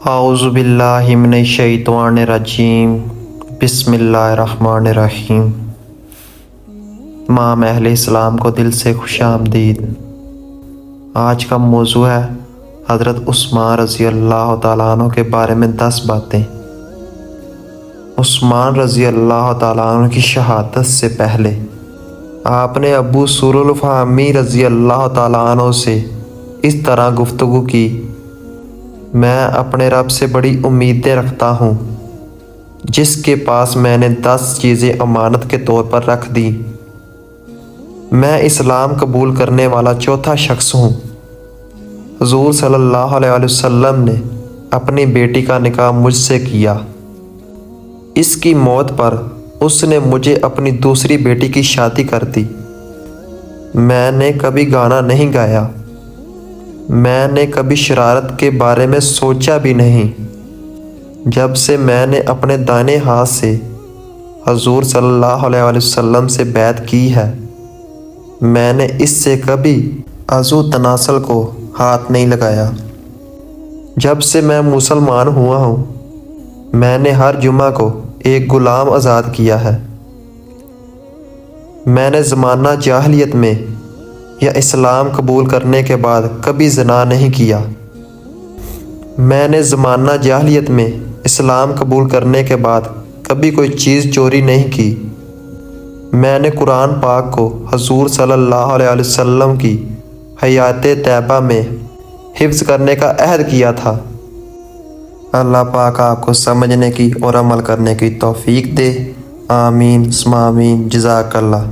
اعوذ باللہ من الشیطان الرجیم بسم اللہ الرحمن الرحیم۔ تمام اہل اسلام کو دل سے خوش آمدید۔ آج کا موضوع ہے حضرت عثمان رضی اللہ تعالیٰ عنہ کے بارے میں 10 باتیں۔ عثمان رضی اللہ تعالیٰ عنہ کی شہادت سے پہلے آپ نے ابو سر الفہمی رضی اللہ تعالیٰ عنہ سے اس طرح گفتگو کی: میں اپنے رب سے بڑی امیدیں رکھتا ہوں جس کے پاس میں نے 10 چیزیں امانت کے طور پر رکھ دی۔ میں اسلام قبول کرنے والا چوتھا شخص ہوں۔ حضور صلی اللہ علیہ وسلم نے اپنی بیٹی کا نکاح مجھ سے کیا۔ اس کی موت پر اس نے مجھے اپنی دوسری بیٹی کی شادی کر دی۔ میں نے کبھی گانا نہیں گایا۔ میں نے کبھی شرارت کے بارے میں سوچا بھی نہیں۔ جب سے میں نے اپنے دائیں ہاتھ سے حضور صلی اللہ علیہ وسلم سے بیعت کی ہے، میں نے اس سے کبھی عضو تناسل کو ہاتھ نہیں لگایا۔ جب سے میں مسلمان ہوا ہوں، میں نے ہر جمعہ کو ایک غلام آزاد کیا ہے۔ میں نے زمانہ جاہلیت میں یا اسلام قبول کرنے کے بعد کبھی زنا نہیں کیا۔ میں نے زمانہ جاہلیت میں اسلام قبول کرنے کے بعد کبھی کوئی چیز چوری نہیں کی۔ میں نے قرآن پاک کو حضور صلی اللہ علیہ وسلم کی حیات طیبہ میں حفظ کرنے کا عہد کیا تھا۔ اللہ پاک آپ کو سمجھنے کی اور عمل کرنے کی توفیق دے۔ آمین ثم آمین۔ جزاک اللہ۔